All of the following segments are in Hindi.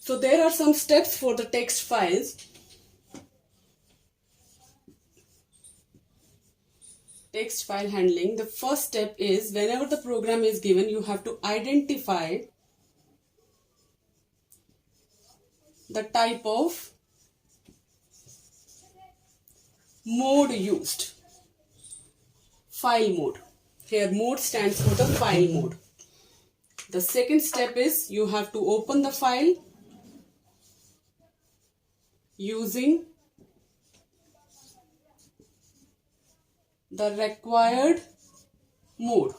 So there are some steps for the text files. Text file handling. The first step is whenever the program is given, you have to identify the type of mode used. File mode. Here mode stands for the file mode. The second step is you have to open the file using the required mode.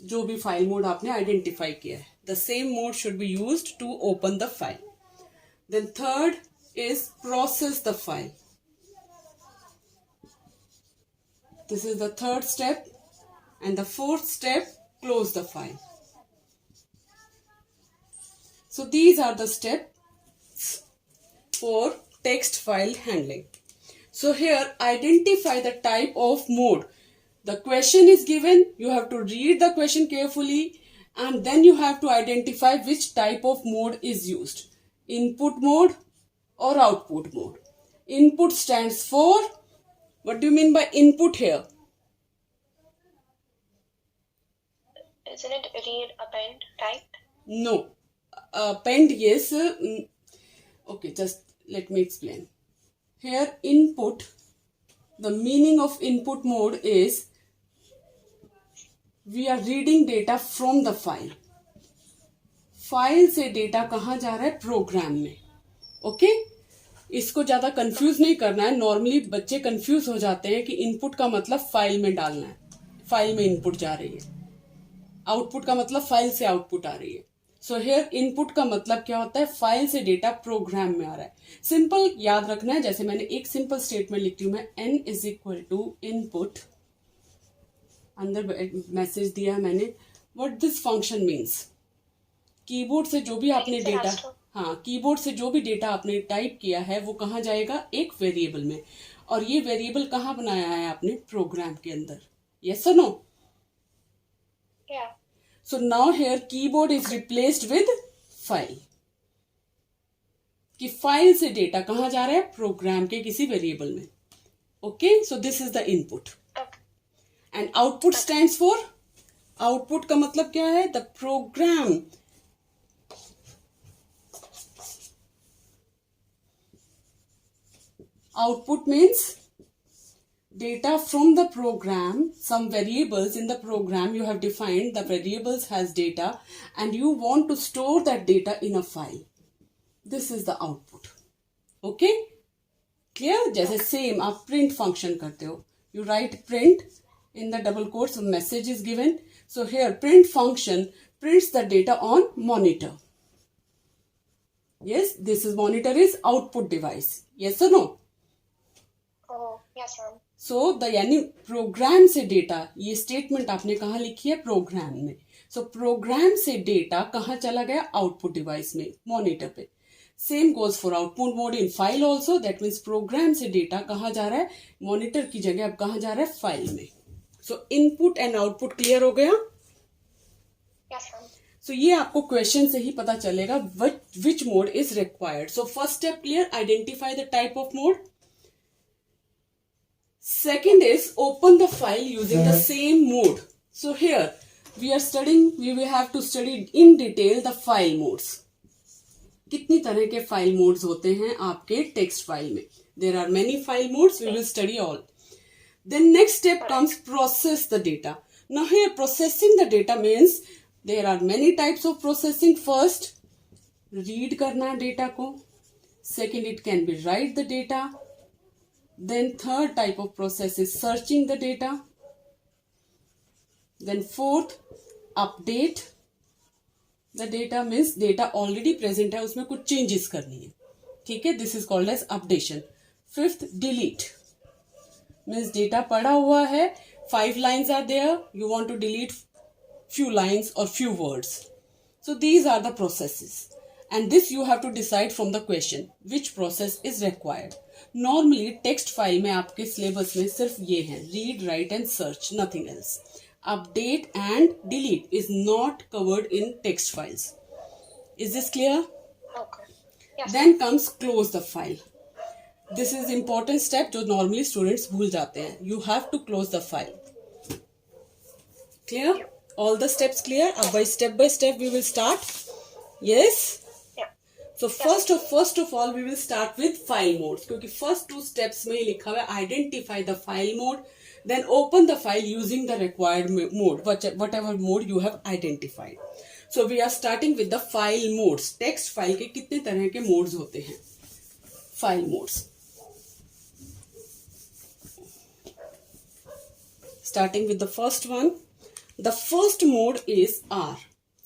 जो भी file mode आपने identify किया है, the same mode should be used to open the file. Then third is process the file. This is the third step. And the fourth step, close the file. So these are the steps for text file handling. So here, identify the type of mode. The question is given, you have to read the question carefully, and then you have to identify which type of mode is used. Input mode or output mode. Input stands for, what do you mean by input here? Isn't it read, append, type? No. Append, yes. Okay, just let me explain. Here, input, the meaning of input mode is we are reading data from the file. File से डेटा कहाँ जा रहा है? प्रोग्राम में. ओके, इसको ज्यादा कंफ्यूज नहीं करना है. नॉर्मली बच्चे कंफ्यूज हो जाते हैं कि इनपुट का मतलब फाइल में डालना है, फाइल में इनपुट जा रही है. आउटपुट का मतलब फाइल से आउटपुट आ रही है. सो हियर इनपुट का मतलब क्या होता है? फाइल से डेटा प्रोग्राम में आ रहा है. सिंपल याद रखना है. जैसे मैंने एक सिंपल स्टेटमेंट लिखती हूं मैं, n is equal to input, अंदर मैसेज दिया मैंने, what this function means. Keyboard से जो भी आपने डेटा, हाँ, कीबोर्ड से जो भी डेटा आपने टाइप किया है वो कहाँ जाएगा? एक वेरिएबल में. और ये वेरिएबल कहाँ बनाया है आपने? प्रोग्राम के अंदर. यस और no? Yeah. So now here keyboard is replaced with file. कि फाइल से डेटा कहाँ जा रहा है? प्रोग्राम के किसी वेरिएबल में. Okay, so this is the input. And output stands for, output का मतलब क्या है? The program. Output means data from the program, some variables in the program you have defined, the variables has data and you want to store that data in a file. This is the output. Okay? Clear? जैसे same आप print function करते हो. You write print in the double quotes, a message is given. So here print function prints the data on monitor. Yes, this is monitor is output device. Yes or no? Oh, yes, ma'am. So the यानी प्रोग्राम से डेटा, ये स्टेटमेंट आपने कहाँ लिखी है? प्रोग्राम में. सो प्रोग्राम से डेटा कहाँ चला गया? आउटपुट डिवाइस में, मॉनिटर पे. Same goes for output mode in file also. That means program से डेटा कहाँ जा रहा है? मॉनिटर की जगह अब कहाँ जा रहा है? फाइल में. सो इनपुट एंड आउटपुट क्लियर हो गया? Yes, ma'am. सो ये आपको क्वेश्चन से ही पता चलेगा which mode is required. So first step clear, identify the type of mode. Second is open the file using the same mode. So here we will have to study in detail the file modes. कितनी तरह के file modes होते हैं आपके text file में? There are many file modes. We will study all. Then next step comes process the data. Now here processing the data means there are many types of processing. First, read करना data को. Second, it can be write the data. Then third type of process is searching the data. Then fourth, update the data means data already present है, उसमें कुछ changes करनी है. ठीक है, this is called as updation. Fifth, delete means data पड़ा हुआ है, 5 lines are there, you want to delete few lines or few words. So these are the processes. And this you have to decide from the question which process is required. Normally text file में आपके syllabus में सिर्फ ये है, read, write and search, nothing else. Update and delete is not covered in text files. Is this clear? Okay. Yes. Then comes close the file. This is important step जो नॉर्मली स्टूडेंट्स भूल जाते हैं. You have to close the file. Clear? All the steps clear? By step we will start. Yes? Yeah. So first of all we will start with file modes. क्योंकि first two steps में ही लिखा हुआ है identify the file mode, then open the file using the required mode, whatever mode you have identified. So we are starting with the file modes. Text file के कितने तरह के modes होते हैं? File modes. Starting with the first one. The first mode is R.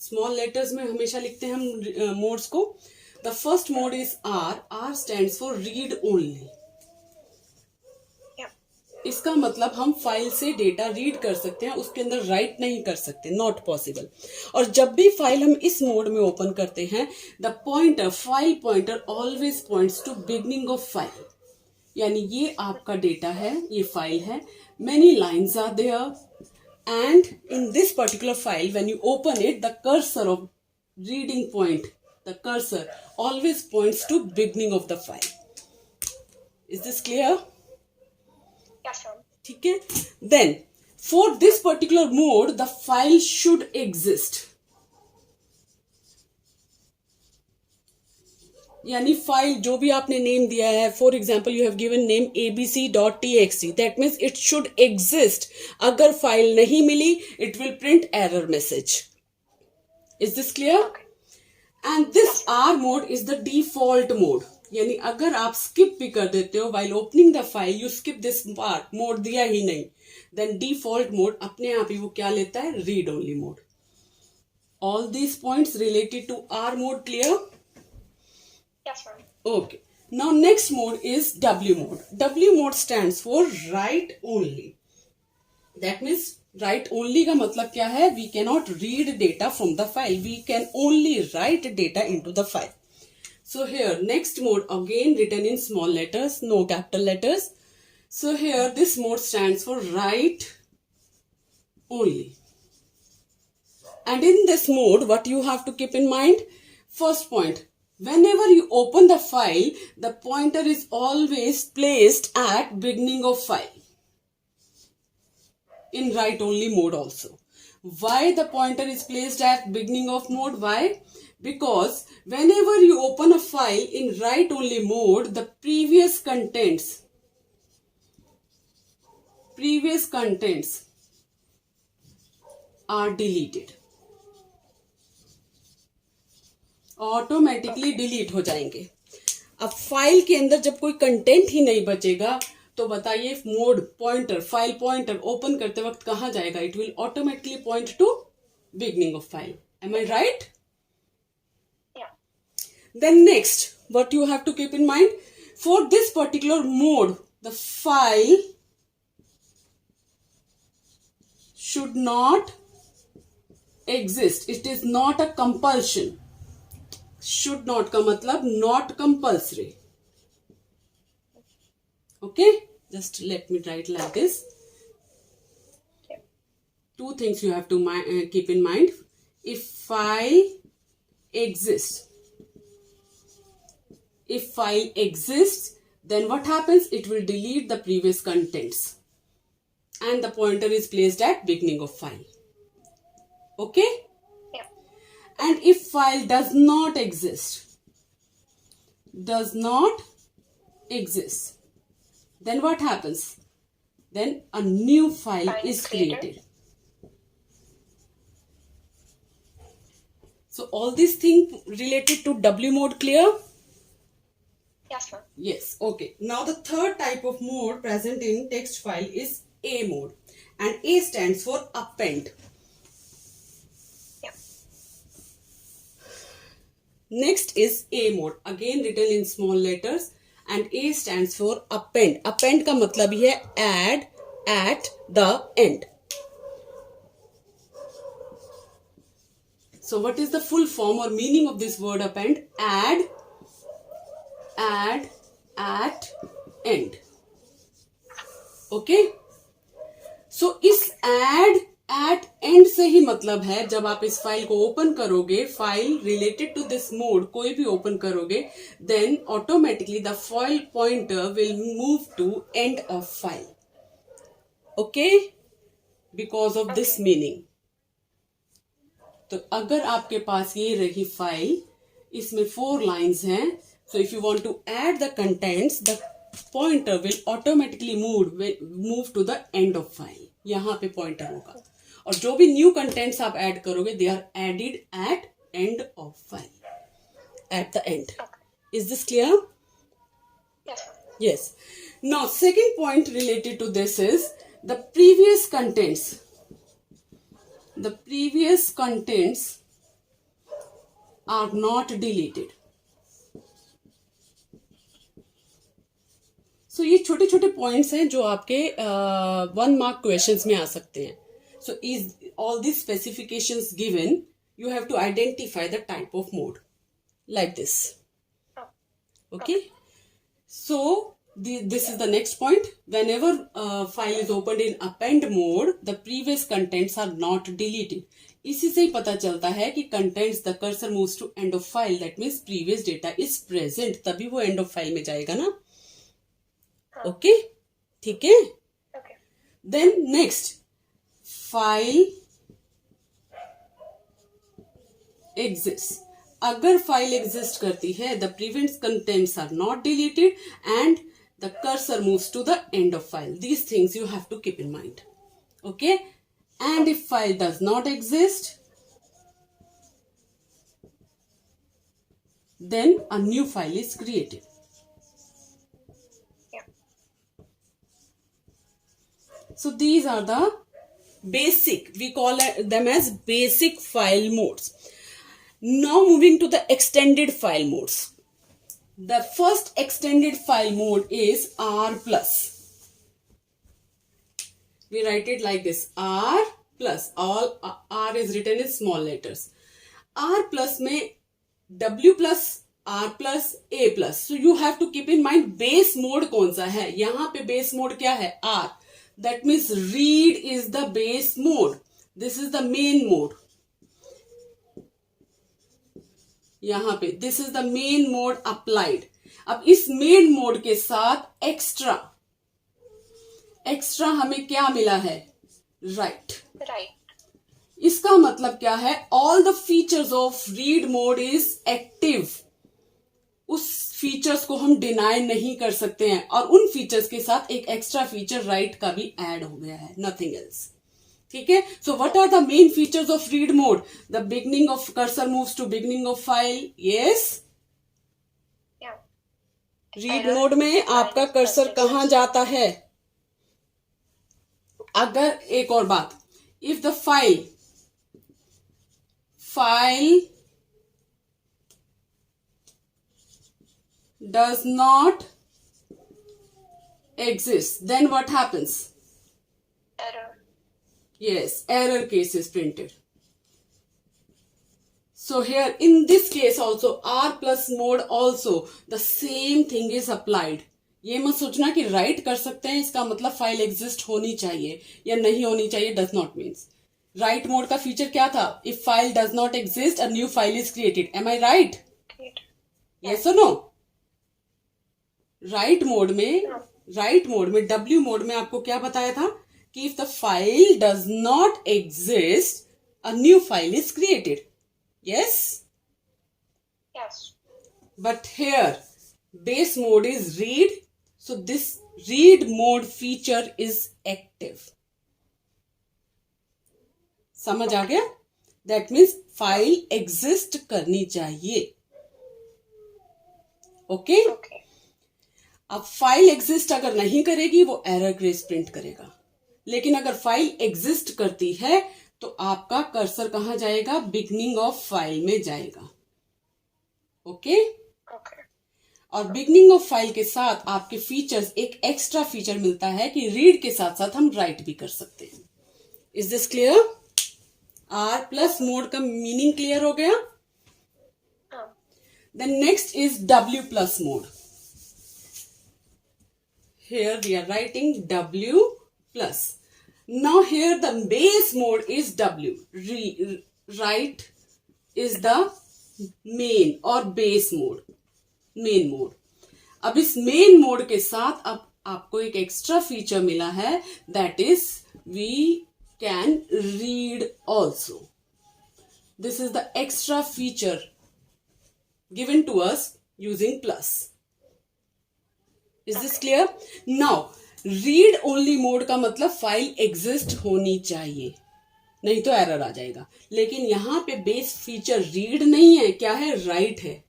Small letters में हमेशा लिखते हैं हम modes को. The first mode is R. R stands for read only. Yeah. इसका मतलब हम फाइल से डेटा रीड कर सकते हैं, उसके अंदर राइट नहीं कर सकते. Not possible. और जब भी फाइल हम इस मोड में ओपन करते हैं, the pointer, file pointer always points to beginning of file. यानी ये आपका डेटा है, ये फाइल है. Many lines are there, and in this particular file when you open it, the cursor of reading point, the cursor always points to beginning of the file. Is this clear? Yes, ma'am. ठीक है. Then for this particular mode the file should exist. यानी फाइल जो भी आपने नेम दिया है, for example you have given name abc.txt, that means it should exist. अगर फाइल नहीं मिली it will print error message. Is this clear? And this R mode is the default mode. यानी अगर आप स्किप भी कर देते हो while opening the file, you skip this part, mode दिया ही नहीं, then default मोड अपने आप ही वो क्या लेता है? Read only mode. All these points related to R mode clear? Yes, ma'am. Okay. Now next mode is W mode. W mode stands for write only. That means write only का मतलब क्या है? We cannot read data from the file. We can only write data into the file. So here next mode again written in small letters, no capital letters. So here this mode stands for write only. And in this mode what you have to keep in mind? First point. Whenever you open the file, the pointer is always placed at beginning of file. In write only mode also. Why the pointer is placed at beginning of mode? Why? Because whenever you open a file in write only mode, the previous contents are deleted. Automatically delete हो जाएंगे. अब फाइल के अंदर जब कोई कंटेंट ही नहीं बचेगा तो बताइए mode pointer, file pointer open करते वक्त कहां जाएगा? It will automatically point to beginning of file. Am I right? Then next what you have to keep in mind, for this particular mode the file should not exist. It is not a compulsion. should not का मतलब not compulsory. Okay, just let me write like this. Two things you have to keep in mind. If file exists, then what happens? It will delete the previous contents and the pointer is placed at beginning of file. Okay? And if file does not exist, then what happens? Then a new file is created. So all these things related to W mode clear? Yes, ma'am. Yes. Okay. Now the third type of mode present in text file is A mode, and A stands for append. Next is A mode, again written in small letters, and A stands for append. Append का मतलब ही है add at the end. So what is the full form or meaning of this word append? Add at end. Okay? So इस add एट एंड से ही मतलब है जब आप इस फाइल को ओपन करोगे, file related to this mode कोई भी ओपन करोगे, then automatically the file pointer will move to end of file. Okay, because of this meaning. तो अगर आपके पास ये रही फाइल, इसमें 4 लाइन्स हैं, so if you want to add the contents, the pointer will automatically move to the end of file. यहां पे पॉइंटर होगा और जो भी न्यू कंटेंट्स आप ऐड करोगे they are added at end of file, at the end. Is this clear? Yes. Yes. Now, second point related to this is the previous contents. The previous contents are not deleted. So, ये छोटे छोटे पॉइंट्स हैं जो आपके 1 mark questions में आ सकते हैं. So, is all these specifications given? You have to identify the type of mode like this. Okay. So, this is the next point. Whenever file is opened in append mode, the previous contents are not deleted. इसी से ही पता चलता है कि contents the cursor moves to end of file. That means previous data is present. तभी वो end of file में जाएगा ना. Okay? ठीक है? Okay. Then next, file exists. अगर फाइल एग्जिस्ट करती है, the previous contents are not deleted and the cursor moves to the end of file. These things you have to keep in mind. Okay, and if file does not exist, then a new file is created. Yeah. So these are the basic, we call them as basic file modes. Now moving to the extended file modes. The first extended file mode is R plus. We write it like this, R plus. All R is written in small letters. R plus में W plus, R plus, A plus. So you have to keep in mind base mode कौन सा है. यहाँ पे base mode क्या है? R. That means read is the base mode. This is the main mode. यहाँ पे this is the main mode applied. अब इस मेन मोड के साथ एक्स्ट्रा हमें क्या मिला है? राइट. इसका मतलब क्या है? All the features of read mode is active. उस फीचर्स को हम डिनाई नहीं कर सकते हैं और उन फीचर्स के साथ एक एक्स्ट्रा फीचर राइट का भी ऐड हो गया है, नथिंग एल्स. ठीक है. So what are the main features of read mode? The beginning of cursor moves to beginning of file. Yes, read mode में आपका कर्सर कहां जाता है? अगर एक और बात, if the file does not exist, then what happens? Error. Yes, error case is printed. So here in this case also R plus mode also the same thing is applied. ये मत सोचना कि राइट कर सकते हैं इसका मतलब फाइल एग्जिस्ट होनी चाहिए या नहीं होनी चाहिए. Does not means. Write mode का फीचर क्या था? If file does not exist a new file is created. Am I right? Yes और नो? राइट मोड में डब्ल्यू मोड में आपको क्या बताया था कि if the file does not exist a new file is created. Yes? Yes. But here, base mode is read. So this read mode feature is active. समझ आ गया? That means file exist करनी चाहिए. Okay? Okay. अब फाइल एग्जिस्ट अगर नहीं करेगी वो एरर ग्रेस प्रिंट करेगा. लेकिन अगर फाइल एग्जिस्ट करती है तो आपका कर्सर कहां जाएगा? बिगनिंग ऑफ फाइल में जाएगा. ओके? Okay. और बिगनिंग ऑफ फाइल के साथ आपके फीचर्स, एक एक्स्ट्रा फीचर मिलता है कि रीड के साथ साथ हम राइट भी कर सकते हैं. Is this clear? R plus mode का मीनिंग क्लियर हो गया? Then next is W plus mode. Here we are writing W plus. Now here the base mode is W. Write is the main or base mode. Main mode. अब इस मेन मोड के साथ अब आपको एक एक्स्ट्रा फीचर मिला है, that is we can read also. This is the extra feature given to us using plus. Is this clear? Now read only mode का मतलब फाइल एग्जिस्ट होनी चाहिए, नहीं तो एरर आ जाएगा. लेकिन यहां पे बेस फीचर रीड नहीं है, क्या है? राइट है.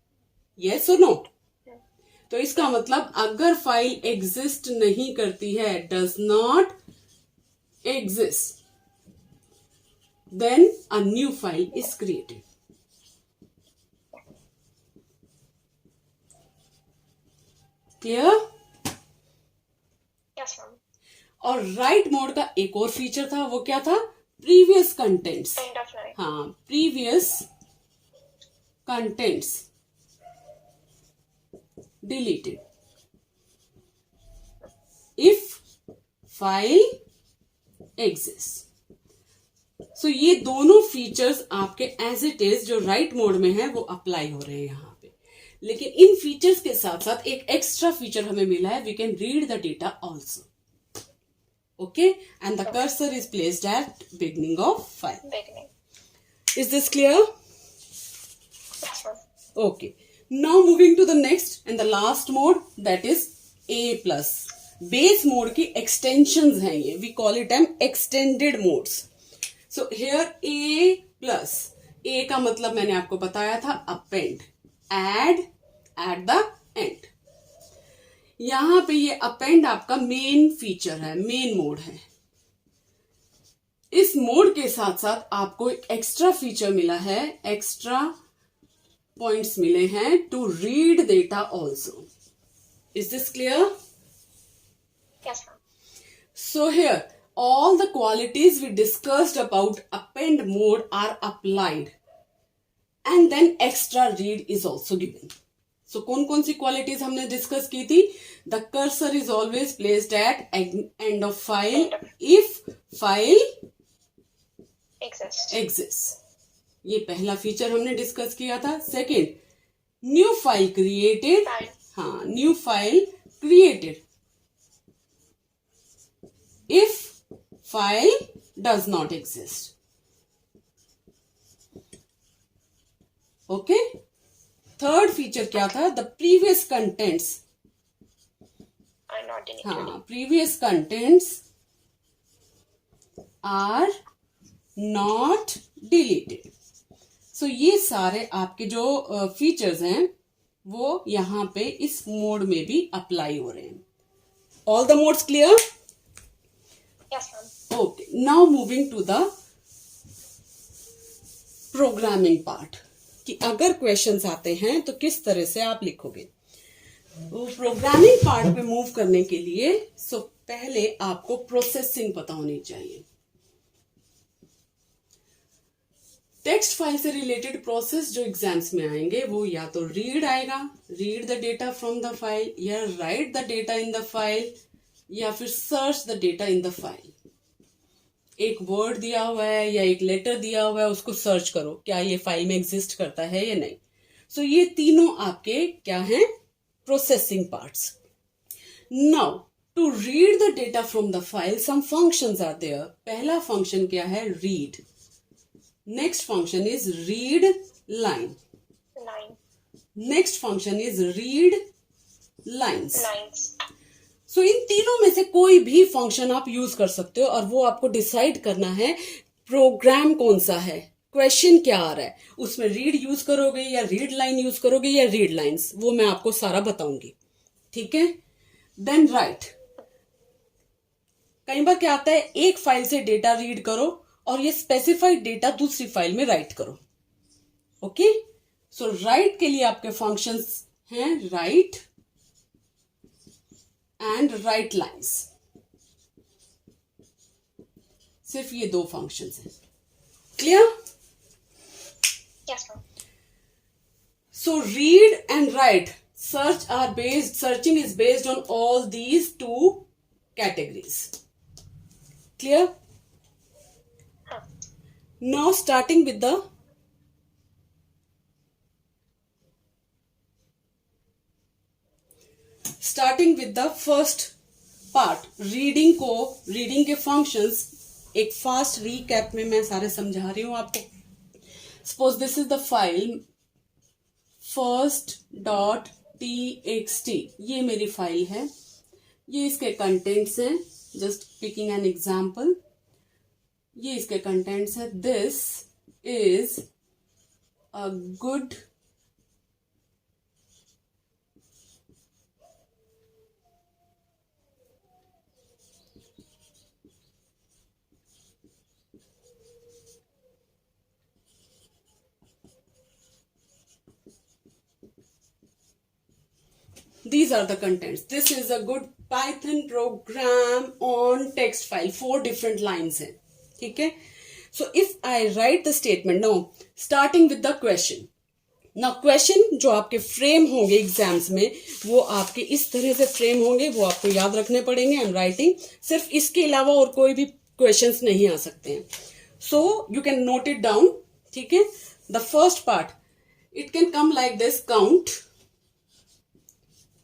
यस और नो? तो इसका मतलब अगर फाइल एग्जिस्ट नहीं करती है, does not exist, then a new file is created. Clear? Yes, ma'am. और राइट मोड का एक और फीचर था, वो क्या था? Previous contents. End of line. हाँ, previous contents deleted if file exist. So ये दोनों फीचर्स आपके एज इट इज जो राइट मोड में है वो अप्लाई हो रहे हैं यहां पे. लेकिन इन फीचर्स के साथ साथ एक एक्स्ट्रा फीचर हमें मिला है, we can read the data also. Okay, and the cursor is placed at beginning of file. Beginning. Is this clear? Yes, ma'am. Okay. Now moving to the next and the last mode, that is A plus. Base mode की extensions हैं ये. We call it extended modes. So here A plus. A का मतलब मैंने आपको बताया था append. Add at the end. यहां पे ये append आपका मेन फीचर है, मेन मोड है. इस मोड के साथ साथ आपको एक एक्स्ट्रा फीचर मिला है, एक्स्ट्रा पॉइंट्स मिले हैं to read data also. Is this clear? Yes, ma'am. So here all the qualities we discussed about append mode are applied and then extra read is also given. So कौन कौन सी क्वालिटीज हमने डिस्कस की थी? The cursor is always placed at end of file if file exists. ये पहला फीचर हमने डिस्कस किया था. Second, new file created. हाँ, new file created if file does not exist. Okay. Third feature क्या था? The previous contents. Are not deleted. हाँ, previous contents are not deleted. So ये सारे आपके जो फीचर्स हैं वो यहां पे इस मोड में भी अप्लाई हो रहे हैं. All the modes clear? Yes, ma'am. Okay. Now moving to the programming part, कि अगर क्वेश्चंस आते हैं तो किस तरह से आप लिखोगे. तो प्रोग्रामिंग पार्ट पे मूव करने के लिए पहले आपको प्रोसेसिंग पता होनी चाहिए. टेक्स्ट फाइल से रिलेटेड प्रोसेस जो एग्जाम्स में आएंगे वो या तो रीड आएगा, read the data from the file, या write the data in the file, या फिर search the data in the file. एक वर्ड दिया हुआ है या एक लेटर दिया हुआ है, उसको सर्च करो, क्या ये फाइल में एग्जिस्ट करता है या नहीं. सो ये तीनों आपके क्या हैं? Processing parts. Now to read the data from the file some functions are there. पहला फंक्शन क्या है? Read. Next function is read line. Next function is read lines. So इन तीनों में से कोई भी फंक्शन आप यूज कर सकते हो और वो आपको डिसाइड करना है प्रोग्राम कौन सा है, क्वेश्चन क्या आ रहा है. उसमें रीड यूज करोगे या रीड लाइन यूज करोगे या रीड लाइंस, वो मैं आपको सारा बताऊंगी. ठीक है? Then write. कई बार क्या आता है, एक फाइल से डेटा रीड करो और ये स्पेसिफाइड डेटा दूसरी फाइल में राइट करो. ओके. सो राइट के लिए आपके फंक्शंस हैं राइट एंड राइट लाइंस. सिर्फ ये दो फंक्शंस हैं. Clear? Yes, ma'am. So read and write searching is based on all these two categories. Clear? Now starting with the first part, reading के फंक्शंस एक फास्ट रीकैप में मैं सारे समझा रही हूं आपको. Suppose this is the file first.txt, ये मेरी फाइल है, ये इसके कंटेंट्स हैं. जस्ट पिकिंग एन एग्जाम्पल, ये इसके कंटेंट्स है. This is a good These are the contents. This is a good Python program on text file. 4 different lines हैं, ठीक है. So if I write the statement now, starting with the question. Now question जो आपके फ्रेम होंगे एग्जाम्स में, वो आपके इस तरह से फ्रेम होंगे, वो आपको याद रखने पड़ेंगे. आई एम राइटिंग, सिर्फ इसके अलावा और कोई भी क्वेश्चंस नहीं आ सकते हैं. So you can note it down, ठीक है. The first part, it can come like this: count,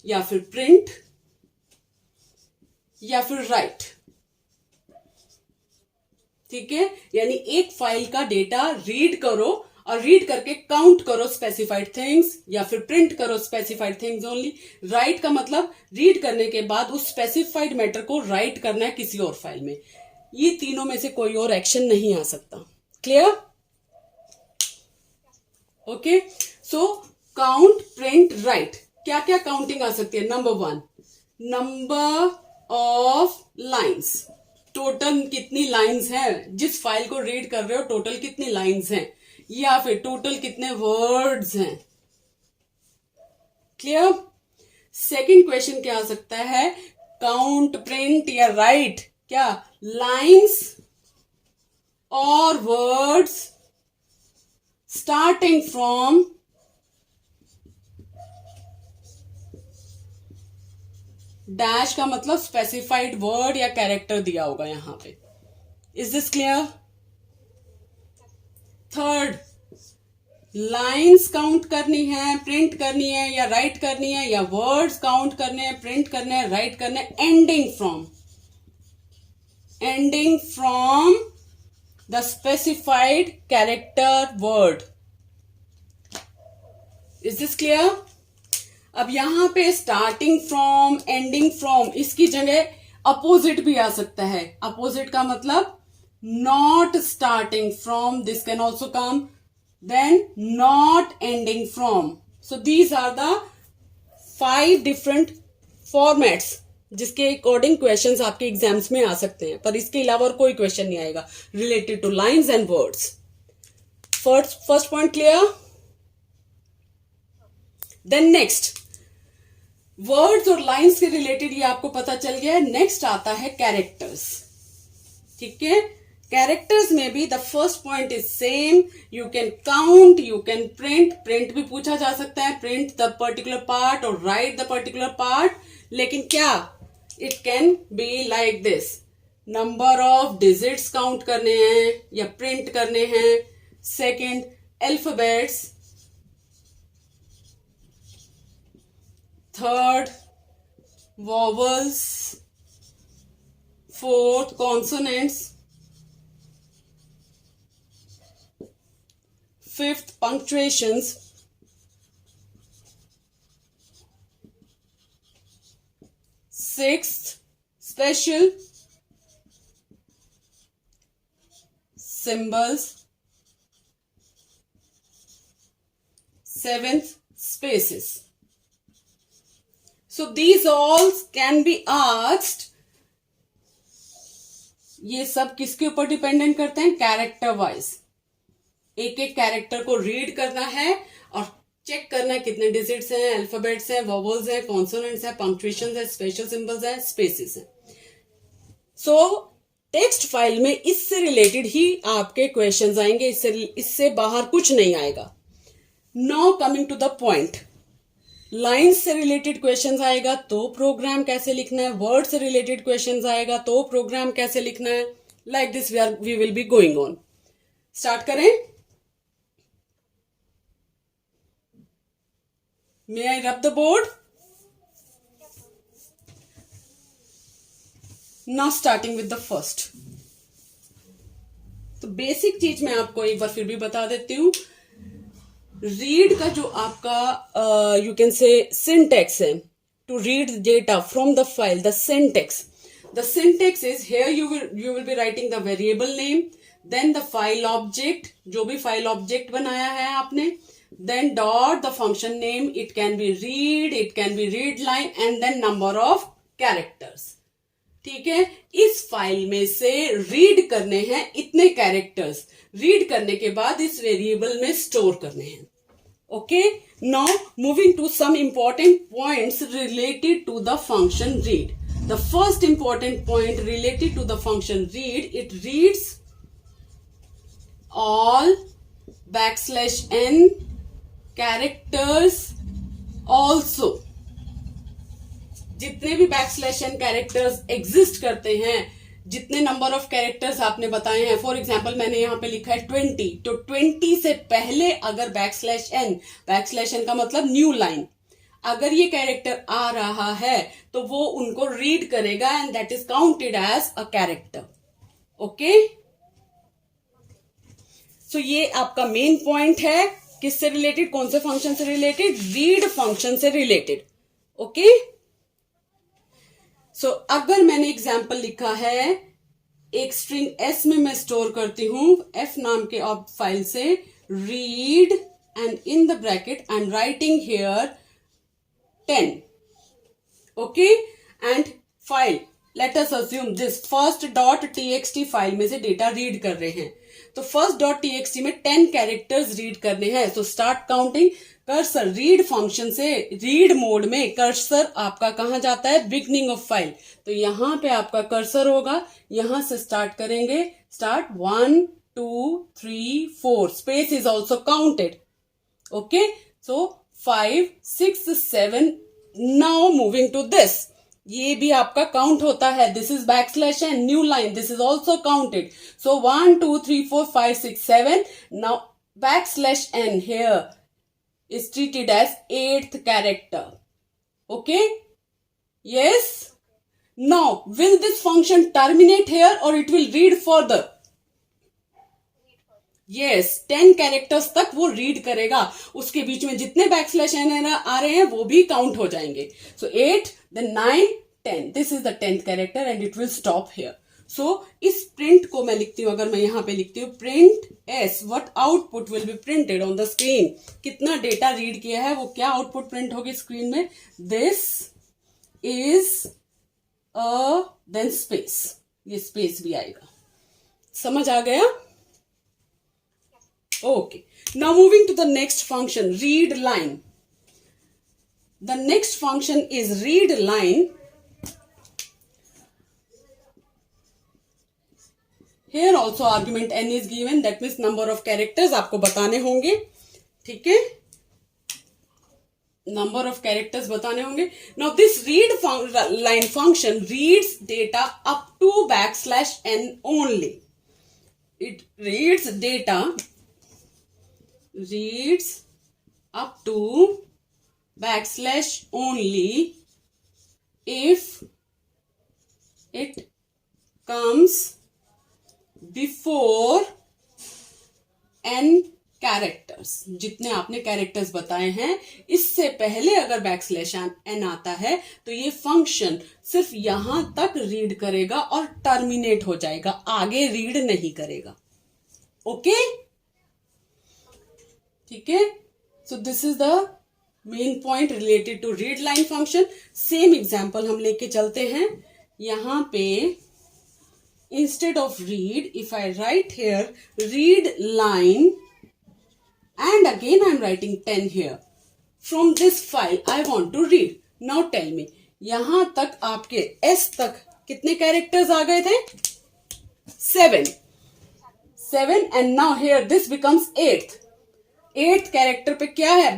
या फिर प्रिंट, या फिर राइट. ठीक है, यानी एक फाइल का डेटा रीड करो और रीड करके काउंट करो स्पेसिफाइड थिंग्स, या फिर प्रिंट करो स्पेसिफाइड थिंग्स ओनली. राइट का मतलब रीड करने के बाद उस स्पेसिफाइड मैटर को राइट करना है किसी और फाइल में. ये तीनों में से कोई और एक्शन नहीं आ सकता. Clear? Okay. So count, print, right. क्या क्या काउंटिंग आ सकती है? Number 1, number of lines. Total कितनी लाइंस हैं, जिस फाइल को रीड कर रहे हो टोटल कितनी लाइंस हैं, या फिर टोटल कितने वर्ड्स हैं. क्लियर? सेकंड क्वेश्चन क्या आ सकता है? काउंट, प्रिंट या राइट. क्या? लाइंस और वर्ड्स स्टार्टिंग फ्रॉम डैश का मतलब स्पेसिफाइड वर्ड या कैरेक्टर दिया होगा यहां पे. Is this clear? Third, lines count करनी है, प्रिंट करनी है या राइट करनी है, या वर्ड्स काउंट करने हैं, प्रिंट करने हैं, राइट करने हैं. Ending from the specified character word. Is this clear? अब यहां पे स्टार्टिंग फ्रॉम, एंडिंग फ्रॉम, इसकी जगह अपोजिट भी आ सकता है. अपोजिट का मतलब not starting from, this can also come. Then not ending from. So these are the 5 different formats जिसके अकॉर्डिंग क्वेश्चंस आपके एग्जाम्स में आ सकते हैं. पर इसके अलावा और कोई क्वेश्चन नहीं आएगा related to lines and words. First point clear? Then next, words और लाइंस के रिलेटेड ये आपको पता चल गया है. नेक्स्ट आता है कैरेक्टर्स. ठीक है, कैरेक्टर्स में भी the first point is same. You can count, you can print भी पूछा जा सकता है, प्रिंट द पर्टिकुलर पार्ट और राइट द पर्टिकुलर पार्ट. लेकिन क्या, it can be like this: number of digits count करने हैं या प्रिंट करने हैं. Second, alphabets. Third, vowels. Fourth, consonants. Fifth, punctuations. Sixth, special symbols. Seventh, spaces. So these all can be asked. ये सब किसके ऊपर डिपेंडेंट करते हैं? Character wise. एक एक कैरेक्टर को रीड करना है और चेक करना है कितने डिजिट्स हैं, अल्फाबेट्स हैं, वॉवल्स हैं, कॉन्सोनेंट्स हैं, पंक्चुएशंस हैं, स्पेशल सिंबल्स हैं, स्पेसेस हैं. सो टेक्स्ट फाइल में इससे रिलेटेड ही आपके क्वेश्चंस आएंगे. इससे बाहर कुछ नहीं आएगा. Now coming to the point, lines से रिलेटेड क्वेश्चंस आएगा तो प्रोग्राम कैसे लिखना है, वर्ड से रिलेटेड क्वेश्चंस आएगा तो प्रोग्राम कैसे लिखना है. Like this we will be going on. Start करें? May I rub the board? Now starting with the first. तो बेसिक चीज मैं आपको एक बार फिर भी बता देती हूं। रीड का जो आपका यू कैन से सिंटेक्स है, to read data from the file, the syntax is here you will be writing the variable name, then the file object, जो भी फाइल ऑब्जेक्ट बनाया है आपने, then dot the function name, it can be read, it can be read line, and then number of characters। ठीक है, इस फाइल में से रीड करने हैं इतने कैरेक्टर्स, रीड करने के बाद इस वेरिएबल में स्टोर करने हैं। Okay, now moving to some important points related to the function read. The first important point related to the function read, it reads all \n characters also. जितने भी \n कैरेक्टर्स एग्जिस्ट करते हैं, जितने नंबर ऑफ कैरेक्टर्स आपने बताए हैं, फॉर एग्जाम्पल मैंने यहां पे लिखा है 20, तो 20 से पहले अगर \n का मतलब न्यू लाइन, अगर ये कैरेक्टर आ रहा है तो वो उनको रीड करेगा and that is counted as a character. Okay, so ये आपका मेन पॉइंट है। किससे रिलेटेड? कौन से फंक्शन से रिलेटेड? रीड फंक्शन से रिलेटेड। ओके, सो अगर मैंने एग्जाम्पल लिखा है, एक स्ट्रिंग s में मैं स्टोर करती हूं f नाम के फाइल से, read and in the bracket I am writing here 10। Okay, and file, let us assume this first .txt file में से डेटा रीड कर रहे हैं, तो फर्स्ट .txt में 10 कैरेक्टर्स रीड करने हैं। तो start counting, cursor read function से रीड मोड में कर्सर आपका कहां जाता है? Beginning of file. तो यहां पे आपका कर्सर होगा, यहां से स्टार्ट करेंगे, start 1 2 3 4, space is also counted. Okay, so 5 6 7, now moving to this, ये भी आपका काउंट होता है, this is \n new line, this is also counted. So 1 2 3 4 5 6 7, now \n here is treated as 8th character. Okay, yes, now will this function terminate here or it will read further? Yes, 10 characters तक वो रीड करेगा, उसके बीच में जितने \n आ रहे हैं वो भी काउंट हो जाएंगे। So 8 then 9 10, this is the 10th character and it will stop here. So इस प्रिंट को मैं लिखती हूं, अगर मैं यहां पे लिखती हूं print s, what output will be printed on the screen, कितना डेटा रीड किया है वो क्या आउटपुट प्रिंट होगी स्क्रीन में? दिस इज देन स्पेस, ये स्पेस भी आएगा। समझ आ गया? Okay, now moving to the next function, read line. The next function is read line. Here also argument n is given, that means number of characters आपको बताने होंगे। ठीक है, number of characters बताने होंगे। Now this read line function reads data up to \n only. It reads data, reads up to \only if it comes before n characters. जितने आपने कैरेक्टर्स बताए हैं, इससे पहले अगर \n आता है तो ये फंक्शन सिर्फ यहां तक रीड करेगा और टर्मिनेट हो जाएगा, आगे रीड नहीं करेगा। ओके, ठीक है, so this is the main point related to read line function. Same example हम लेके चलते हैं। यहां पे instead of read, if I write here read line and again I am writing 10 here, from this file I want to read. Now tell me, यहां तक आपके s तक कितने कैरेक्टर्स आ गए थे? 7 and now here this becomes 8th character पे क्या है?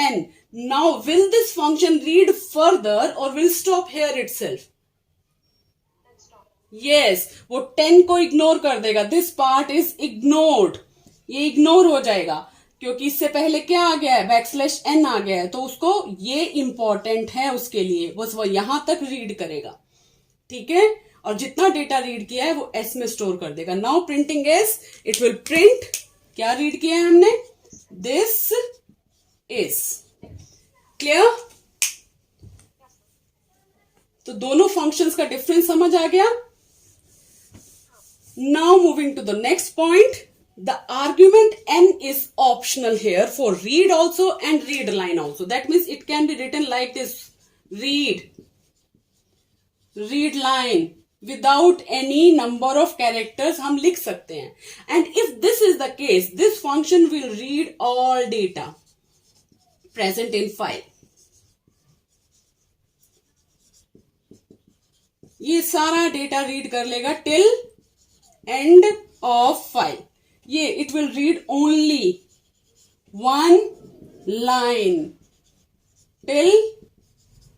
\n. Now will this function read further or will stop here itself? Yes, वो 10 को इग्नोर कर देगा. This part is ignored. ये इग्नोर हो जाएगा क्योंकि इससे पहले क्या आ गया है, बैकस्लैश एन आ गया है, तो उसको ये इंपॉर्टेंट है उसके लिए, बस वो यहां तक रीड करेगा. ठीक है, और जितना डेटा रीड किया है वो एस में स्टोर कर देगा. Now printing S, it will print. क्या रीड किया है हमने, दिस इज. क्लियर. तो दोनों फंक्शंस का डिफरेंस समझ आ गया. Now moving to the next point. The argument n is optional here for read also and read line also. That means it can be written like this: read line without any number of characters हम लिख सकते हैं. And if this is the case, this function will read all data present in file. ये सारा डेटा रीड कर लेगा टिल एंड ऑफ फाइल. ये it will read only one line till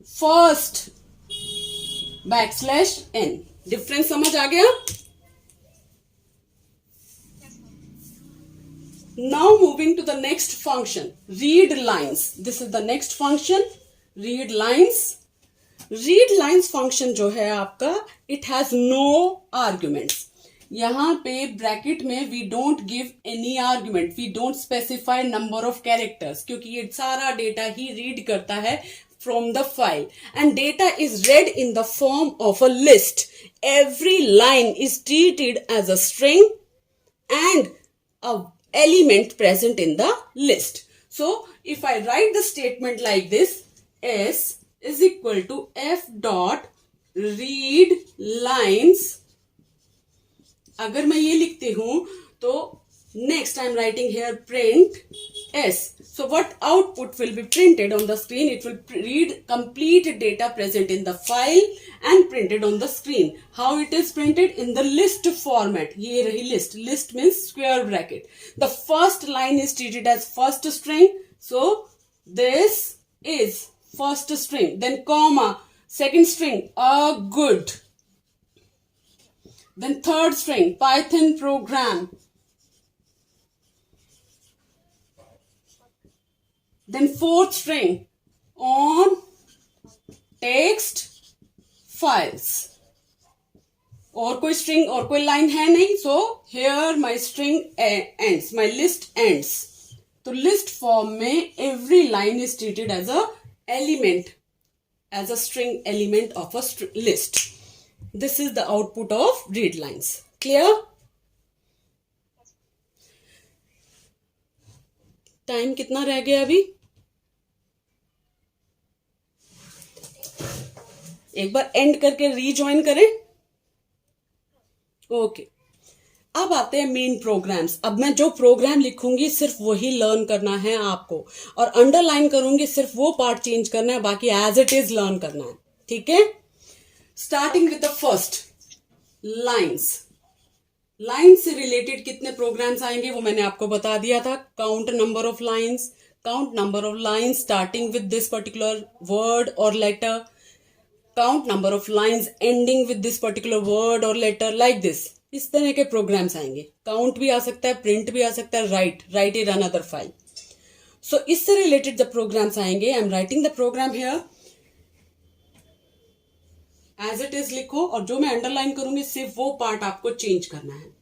first backslash n. Difference समझ आ गया. Now moving to the next function, read lines. This is the next function, read lines. Read lines function जो है आपका, इट हैज नो आर्ग्यूमेंट्स. यहां पे ब्रैकेट में we don't give any argument, we don't specify number of characters, क्योंकि ये सारा डेटा ही रीड करता है from the file, and data is read in the form of a list. Every line is treated as a string and a element present in the list. So if I write the statement like this, S is equal to F dot read lines. अगर मैं ये लिखती हूं तो next I am writing here print S. So what output will be printed on the screen? It will read complete data present in the file and printed on the screen. How it is printed? In the list format. ये रही list. List means square bracket. The first line is treated as first string. So this is first string. Then comma, second string, a good. Then third string, Python program. Then fourth string, on text files. और कोई string और कोई line है नहीं, so here my string ends, my list ends. तो list form में every line is treated as a element, as a string element of a list. This is the output of read lines. Clear? Time कितना रह गया अभी? एक बार एंड करके रीजॉइन करें. ओके, अब आते हैं मेन प्रोग्राम्स. अब मैं जो प्रोग्राम लिखूंगी सिर्फ वही लर्न करना है आपको, और अंडरलाइन करूंगी सिर्फ वो पार्ट चेंज करना है, बाकी एज इट इज लर्न करना है. ठीक है, starting with the first lines. Line से रिलेटेड कितने प्रोग्राम्स आएंगे वो मैंने आपको बता दिया था. Count number of lines, count number of lines starting with this particular word और letter, count number of lines ending with this particular word और लेटर, लाइक दिस. इस तरह के प्रोग्राम्स आएंगे. काउंट भी आ सकता है, प्रिंट भी आ सकता है, write in another file. So इससे रिलेटेड जब प्रोग्राम्स आएंगे, I am writing the program here. As it is लिखो, और जो मैं अंडरलाइन करूंगी सिर्फ वो पार्ट आपको चेंज करना है.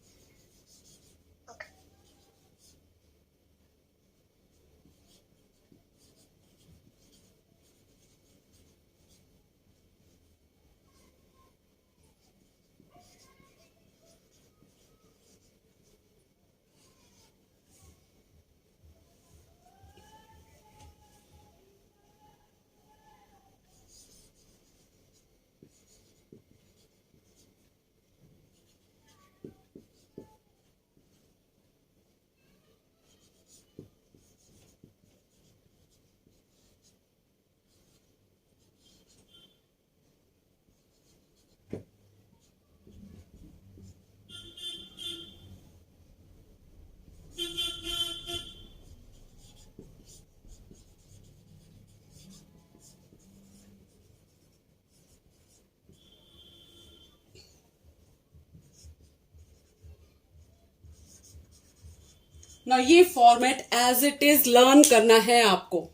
ना ये format as it is learn करना है आपको,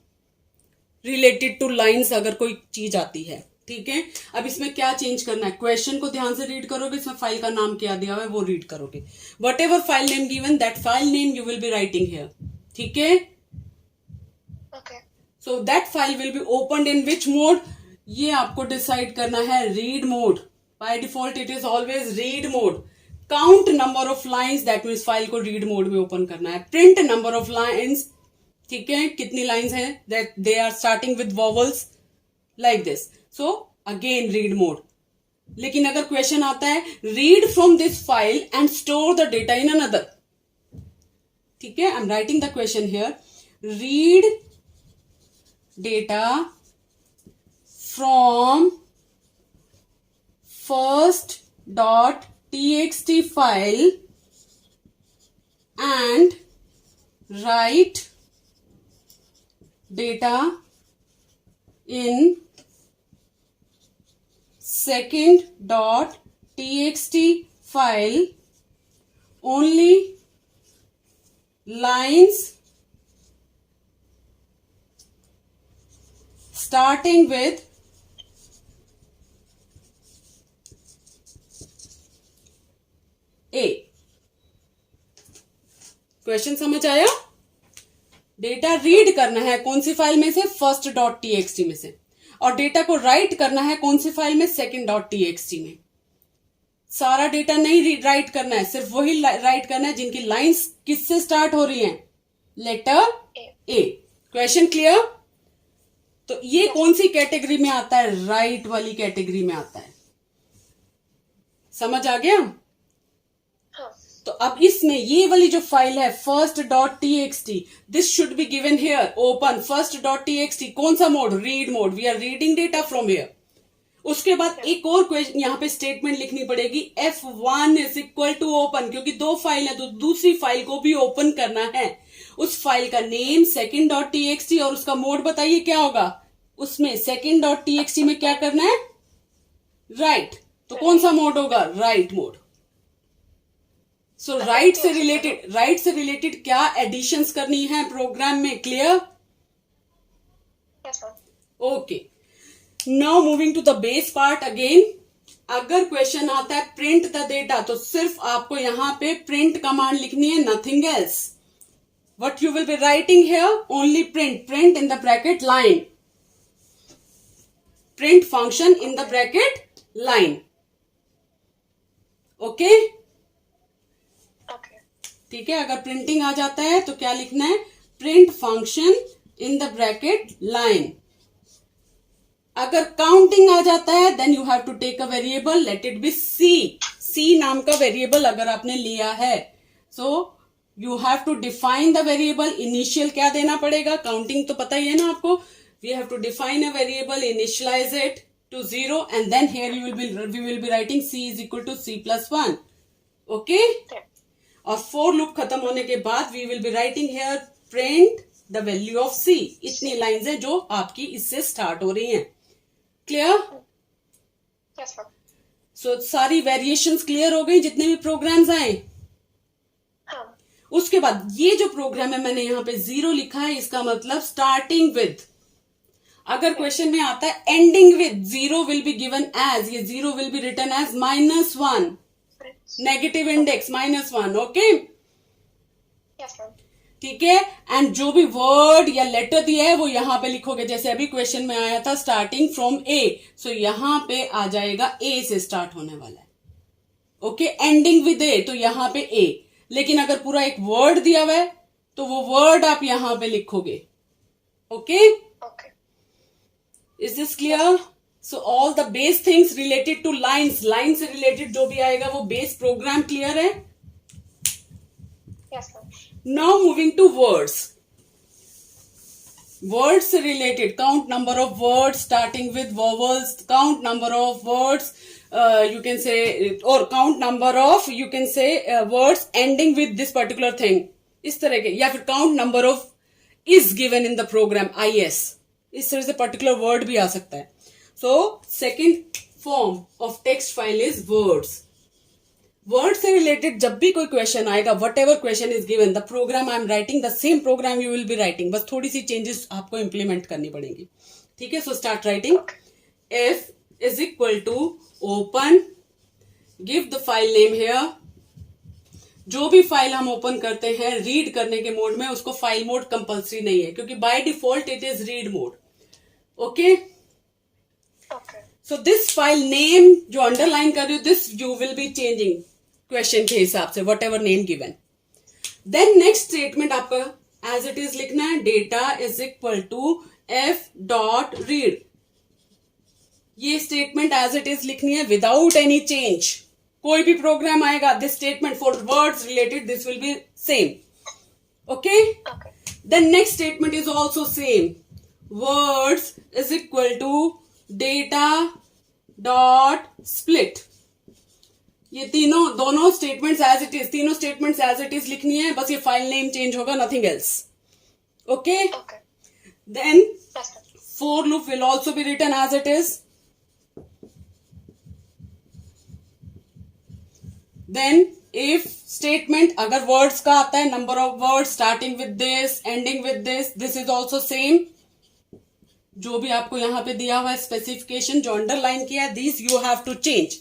रिलेटेड टू लाइंस अगर कोई चीज आती है, ठीक है। अब इसमें क्या चेंज करना है, क्वेश्चन को ध्यान से रीड करोगे, इसमें फाइल का नाम क्या दिया हुआ है वो रीड करोगे, what ever file name given that file name you will be writing here, ठीक है। Okay. So that file will be opened in which mode, ये आपको डिसाइड करना है, read mode. Bye default it is always read mode. Count number of lines, that means file को रीड मोड में ओपन करना है। प्रिंट नंबर ऑफ लाइंस, ठीक है, कितनी लाइंस हैं, that they are starting with vowels like this, so again read mode. लेकिन अगर क्वेश्चन आता है read from this file and store the data in another, ठीक है, I am writing the question here, read data from first dot txt file and write data in second dot txt file, only lines starting with A. Question समझ आया? डेटा रीड करना है कौन सी फाइल में से, फर्स्ट डॉट टीएक्सटी में से, और डेटा को राइट करना है कौन सी फाइल में, सेकंड डॉट टीएक्सटी में। सारा डेटा नहीं राइट करना है, सिर्फ वही राइट करना है जिनकी लाइंस किससे स्टार्ट हो रही हैं, लेटर ए। Question clear? तो ये कौन सी कैटेगरी में आता है, राइट वाली कैटेगरी में आता है। समझ आ गया? तो अब इसमें ये वाली जो फाइल है first dot TXT, this should be given here, open first dot TXT, कौन सा mode, read mode, we are reading data from here. उसके बाद एक और क्वेश्चन यहाँ पे स्टेटमेंट लिखनी पड़ेगी, F1 is equal to open, क्योंकि दो फाइल है तो दूसरी फाइल को भी ओपन करना है। उस फाइल का नेम सेकंड डॉट टीएक्सटी और उसका मोड बताइए क्या होगा, उसमें सेकंड डॉट टीएक्सटी में क्या करना है, राइट, तो कौन सा मोड होगा, राइट मोड। सो राइट से रिलेटेड क्या एडिशंस करनी है प्रोग्राम में, clear? Yes, sir. Okay, now moving to the base part again. अगर क्वेश्चन आता है प्रिंट द डेटा, तो सिर्फ आपको यहां पे प्रिंट कमांड लिखनी है, nothing else. What you will be writing here, only print in the bracket line, print function in the bracket line, okay. ठीक है, अगर प्रिंटिंग आ जाता है तो क्या लिखना है, print function in the bracket line. अगर काउंटिंग आ जाता है then you have to take a variable, let it be C नाम का वेरिएबल अगर आपने लिया है, so you have to define the variable. Initial क्या देना पड़ेगा, काउंटिंग तो पता ही है ना आपको, we have to define a variable, initialize it to 0 and then here we will be writing c is equal to c+1, okay. और फॉर लूप खत्म होने के बाद we will be writing here print the value of c। इतनी लाइंस हैं जो आपकी इससे स्टार्ट हो रही हैं, क्लियर? Yes, sir. सो सारी वेरिएशंस क्लियर हो गई जितने भी प्रोग्राम्स आए। हाँ. उसके बाद ये जो प्रोग्राम है मैंने यहाँ पे 0 लिखा है, इसका मतलब स्टार्टिंग विद। अगर क्वेश्चन में आता है ending with, 0 will be given as, ये 0 will be written as -1, negative index -1, okay. Yes, sir. ठीक है, एंड जो भी वर्ड या लेटर दिया है वो यहां पे लिखोगे, जैसे अभी क्वेश्चन में आया था स्टार्टिंग फ्रॉम ए, सो यहां पे आ जाएगा ए से स्टार्ट होने वाला है, ओके। एंडिंग विद ए, तो यहां पे ए, लेकिन अगर पूरा एक वर्ड दिया हुआ है तो वो वर्ड आप यहां पे लिखोगे, okay. Okay. Is this clear? So all the base things related to lines, line से रिलेटेड जो भी आएगा वो बेस प्रोग्राम क्लियर है? Yes, sir. Now moving to words. Words से related, count number of words starting with vowels, count number of words you can say, or count number of you can say words ending with this particular thing, इस तरह के, या फिर count number of is given in the program, is, इस तरह से particular word भी आ सकता है। So second form of text file is words. Word से रिलेटेड जब भी कोई क्वेश्चन आएगा, whatever question is given, the program I am writing, the same program you will be writing, बस थोड़ी सी चेंजेस आपको इंप्लीमेंट करनी पड़ेंगी. ठीक है. So start writing. F is equal to open, give the file name here. जो भी फाइल हम ओपन करते हैं रीड करने के मोड में, उसको फाइल मोड कंपल्सरी नहीं है, क्योंकि by default it is read mode. Okay. Okay. So this file name जो अंडरलाइन कर रही हूं, this you will be changing question के हिसाब से, whatever name given. Then next statement आपका एज इट इज लिखना है, data is equal to F dot read. ये स्टेटमेंट एज इट इज लिखनी है विदाउट एनी चेंज. कोई भी प्रोग्राम आएगा, this statement for words related, this will be same. Okay. Okay. Then next statement is also same. Words is equal to data dot split. ये तीनों दोनों स्टेटमेंट्स एज इट इज, तीनों स्टेटमेंट्स एज इट इज लिखनी है, बस ये फाइल नेम चेंज होगा, nothing else. Okay. Okay. Then Yes, sir. for loop will also be written as it is. Then if statement अगर words का आता है, number of words starting with this, ending with this is also same. जो भी आपको यहाँ पे दिया हुआ है स्पेसिफिकेशन जो अंडरलाइन किया है, this you have to change.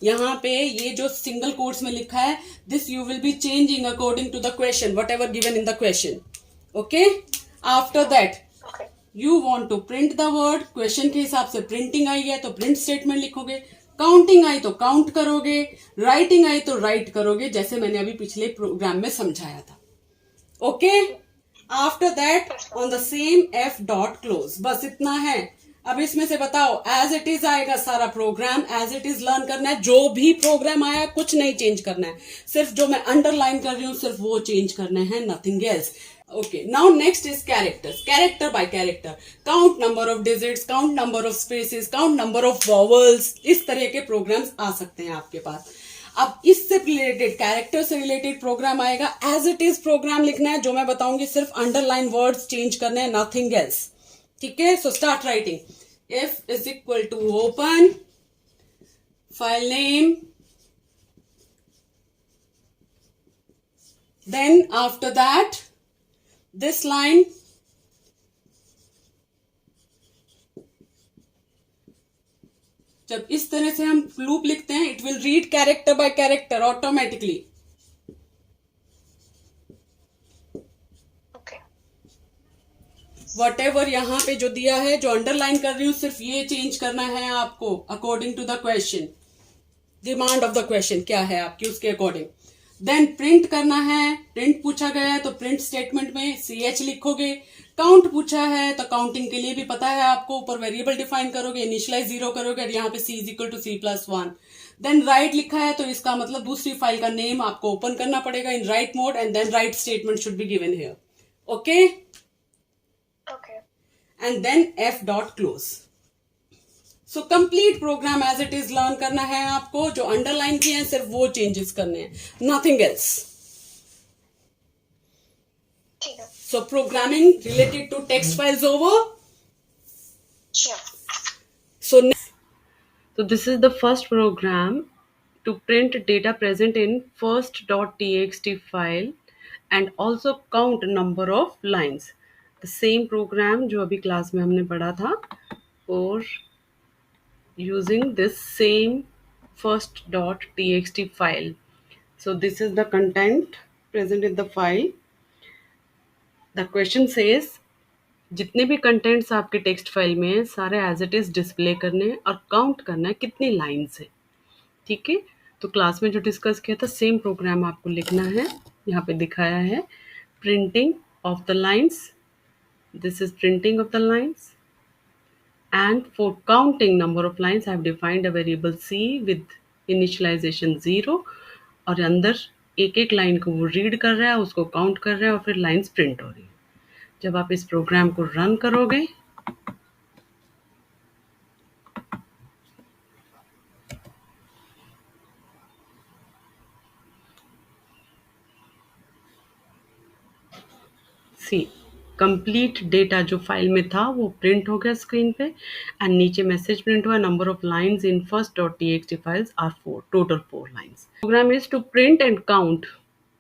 यहाँ पे ये जो सिंगल कोट्स में लिखा है, this you will be changing according to the question, whatever given in the question. Okay. After that Okay. You want to print the word, question के हिसाब से प्रिंटिंग आई है तो प्रिंट स्टेटमेंट लिखोगे, काउंटिंग आई तो काउंट करोगे, राइटिंग आई तो राइट करोगे, जैसे मैंने अभी पिछले प्रोग्राम में समझाया था. Okay. After that on the same F dot close. बस इतना है. अब इसमें से बताओ, एज इट इज आएगा सारा program, as it is learn करना है. जो भी प्रोग्राम आया कुछ नहीं चेंज करना है, सिर्फ जो मैं अंडरलाइन कर रही हूं सिर्फ वो चेंज करने हैं, nothing else. Okay, now next is characters. Character by character. Count number of digits, count number of spaces, count number of vowels. इस तरह के programs आ सकते हैं आपके पास. अब इससे रिलेटेड, कैरेक्टर से रिलेटेड प्रोग्राम आएगा, एज इट इज प्रोग्राम लिखना है. जो मैं बताऊंगी सिर्फ अंडरलाइन वर्ड्स चेंज करने हैं, नथिंग एल्स. ठीक है. So start writing. F is equal to open, file name, then after that this line, जब इस तरह से हम लूप लिखते हैं, it will read character bye character automatically. Okay. What ever यहां पे जो दिया है, जो अंडरलाइन कर रही हूं, सिर्फ ये चेंज करना है आपको according to the question, demand of the question क्या है आपकी, उसके अकॉर्डिंग. देन प्रिंट करना है. प्रिंट पूछा गया है तो प्रिंट स्टेटमेंट में CH लिखोगे. काउंट पूछा है तो काउंटिंग के लिए भी पता है आपको, ऊपर वेरिएबल डिफाइन करोगे, इनिशियलाइज 0 करोगे, और यहाँ पे C is equal to C+1. Then write लिखा है तो इसका मतलब दूसरी फाइल का नेम आपको ओपन करना पड़ेगा in write mode, and then write statement should be given here. Okay. Okay. And then F dot close. So complete program as it is learn करना है आपको, जो अंडरलाइन किए हैं सिर्फ वो चेंजेस करने हैं, नथिंग एल्स. ठीक है. So programming related to text files over. Yeah. So this is the first program to print data present in first.txt file and also count number of lines. The same program जो अभी क्लास में हमने पढ़ा था, और using this same first.txt file. So this is the content present in the file. The question says जितने भी कंटेंट्स आपके टेक्स्ट फाइल में हैं सारे एज इट इज डिस्प्ले करने हैं और काउंट करना है कितनी लाइन्स है. ठीक है. तो क्लास में जो डिस्कस किया था सेम प्रोग्राम आपको लिखना है. यहाँ पे दिखाया है printing of the lines, this is printing of the lines, and for counting number of lines I have defined a variable C with initialisation 0, और अंदर एक एक लाइन को वो रीड कर रहा है, उसको काउंट कर रहा है, और फिर लाइन्स प्रिंट हो रही है. जब आप इस प्रोग्राम को रन करोगे सी कंप्लीट डेटा जो फाइल में था वो प्रिंट हो गया स्क्रीन पे एंड नीचे मैसेज प्रिंट हुआ number of lines in first dot T files are 4 total 4 lines program is to print and count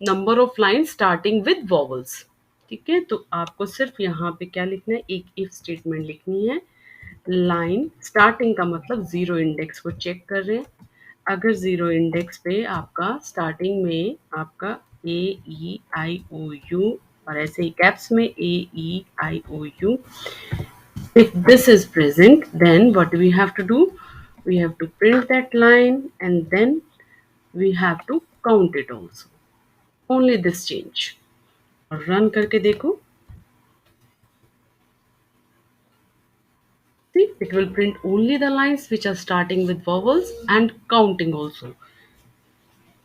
number of lines starting with vowels ठीक है तो आपको सिर्फ यहाँ पे क्या लिखना है एक इफ स्टेटमेंट लिखनी है लाइन स्टार्टिंग का मतलब जीरो इंडेक्स को चेक कर रहे हैं अगर जीरो इंडेक्स पे आपका स्टार्टिंग में आपका ए ई आई ओ यू और ऐसे ही कैप्स में ए ई आई ओ you if this is present then what we have to do we have to print that line and then we have to count it also only this change और रन करके देखो see it will print only the lines which are starting with vowels and counting also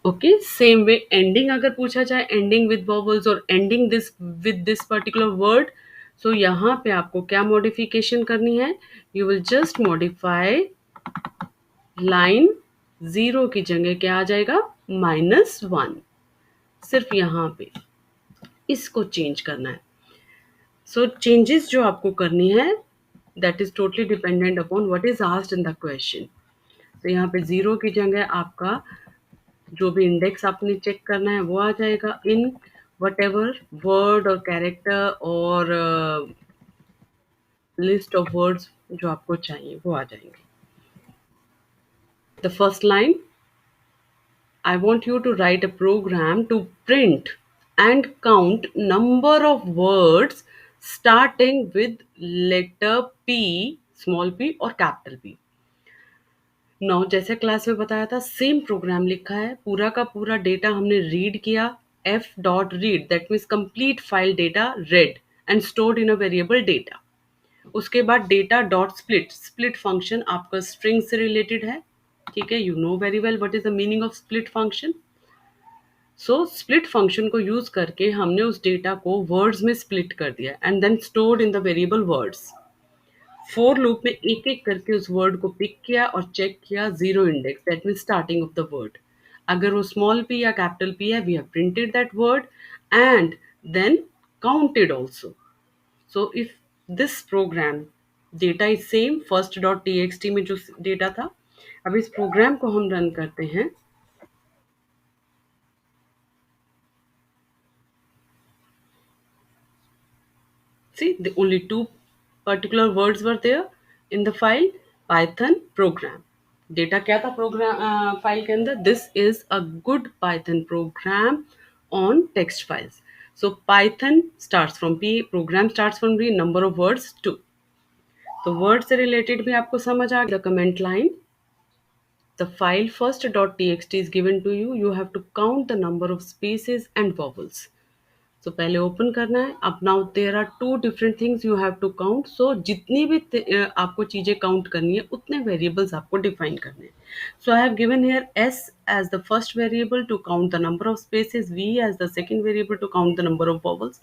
okay same way ending अगर पूछा जाए एंडिंग विद वॉवल्स और ending this with this particular word so यहाँ पे आपको क्या मॉडिफिकेशन करनी है you will just modify line zero की जगह क्या आ जाएगा -1 सिर्फ यहाँ पे इसको चेंज करना है सो चेंजेस जो आपको करनी है that is totally dependent upon what is asked in the question तो यहाँ पे जीरो की जगह आपका जो भी इंडेक्स आपने चेक करना है वो आ जाएगा इन वट एवर वर्ड और कैरेक्टर और लिस्ट ऑफ वर्ड्स जो आपको चाहिए वो आ जाएंगे the first line I want you to write a program to print and count number of words starting with letter P, small p और capital P. नाउ जैसे क्लास में बताया था सेम प्रोग्राम लिखा है पूरा का पूरा डेटा हमने रीड किया F dot read that means complete file data red and stored in a variable data उसके बाद data dot split split function आपका स्ट्रिंग से रिलेटेड है ठीक है you know very well what is the meaning of split function so split function को यूज करके हमने उस डेटा को वर्ड्स में स्प्लिट कर दिया and then stored in the variable words for loop में एक एक करके उस वर्ड को पिक किया और चेक किया zero index that mean starting of the word अगर वो स्मॉल पी या कैपिटल पी है we have printed that word and then counted also so if this program data is same first dot T X T में जो डेटा था अब इस प्रोग्राम को हम रन करते हैं see the only two particular words were there in the file python program data क्या था प्रोग्राम फाइल के अंदर this is a good Python program on text files so Python starts from P program starts from P number of words 2 तो वर्ड से रिलेटेड भी आपको समझ आ गया the comment line the file first.txt is given to you you have to count the number of spaces and vowels so पहले ओपन करना है अब now there are two different things you have to count so जितनी भी आपको चीज़ें काउंट करनी है उतने वेरिएबल्स आपको डिफाइन करने हैं so I have given here s as the first variable to count the number of spaces v as the second variable to count the number of vowels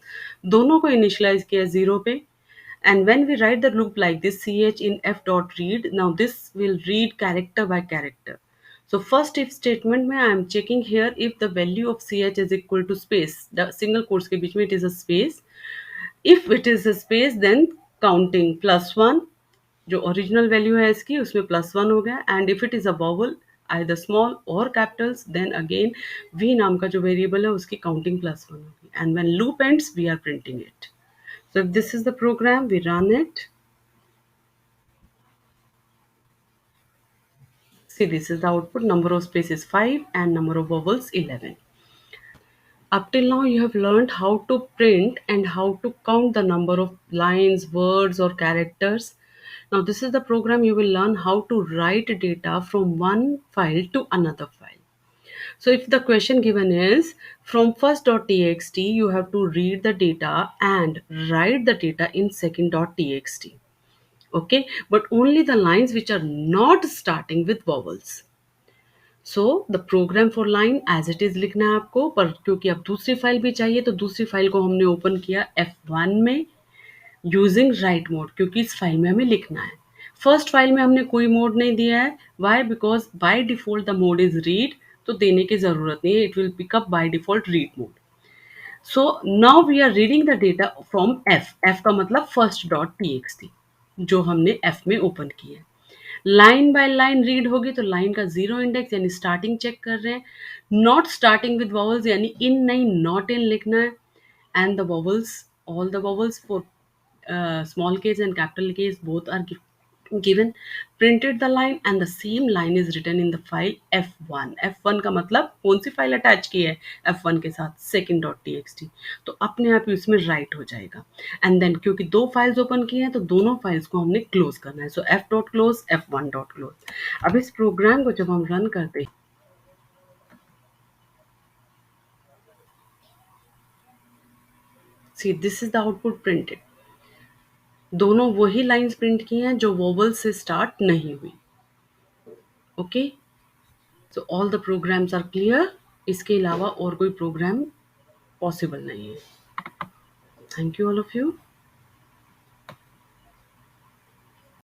दोनों को इनिशियलाइज किया जीरो पे and when we write the loop like this ch in f dot read now this will read character by character so first if statement mein I am checking here if the value of ch is equal to space the single quotes के बीच में it is a space if it is a space then counting +1 जो ओरिजिनल वैल्यू है इसकी उसमें +1 हो गया and if it is a vowel either small or capitals then again v नाम का जो वेरिएबल है उसकी काउंटिंग +1 होगी and when loop ends we are printing it so if this is the program, we run it. See, this is the output. Number of spaces 5 and number of vowels 11. Up till now, you have learned how to print and how to count the number of lines, words, or characters. Now, this is the program you will learn how to write data from one file to another file. So, if the question given is from first.txt, you have to read the data and write the data in second.txt. Okay, but only the lines which are not starting with vowels so the program for line as it is लिखना है आपको पर क्योंकि अब दूसरी फाइल भी चाहिए तो दूसरी फाइल को हमने ओपन किया F1 में यूजिंग राइट मोड क्योंकि इस फाइल में हमें लिखना है फर्स्ट फाइल में हमने कोई मोड नहीं दिया है why because by default the mode is read तो देने की जरूरत नहीं है it will pick up by default read mode so now we are reading the data from F का मतलब फर्स्ट डॉट txt जो हमने एफ में ओपन किया है. लाइन बाय लाइन रीड होगी तो लाइन का जीरो इंडेक्स यानी स्टार्टिंग चेक कर रहे हैं. नॉट स्टार्टिंग विद वॉवल्स यानी इन नहीं नॉट इन लिखना है. And the vowels, all the vowels for small case and capital case both are given. Printed the line and the same line is written in the file f1. f1 का मतलब कौन सी फाइल अटैच की है f1 के साथ second.txt, तो अपने आप ही उसमें राइट हो जाएगा. एंड देन क्योंकि दो फाइल्स ओपन की हैं तो दोनों फाइल्स को हमने क्लोज करना है. सो f dot close f1 dot close. अब इस प्रोग्राम को जब हम रन करते हैं, see this is the output printed. दोनों वही लाइंस प्रिंट की हैं जो वोवल से स्टार्ट नहीं हुई. Okay, so all the programs are clear. इसके अलावा और कोई प्रोग्राम पॉसिबल नहीं है. Thank you all of you.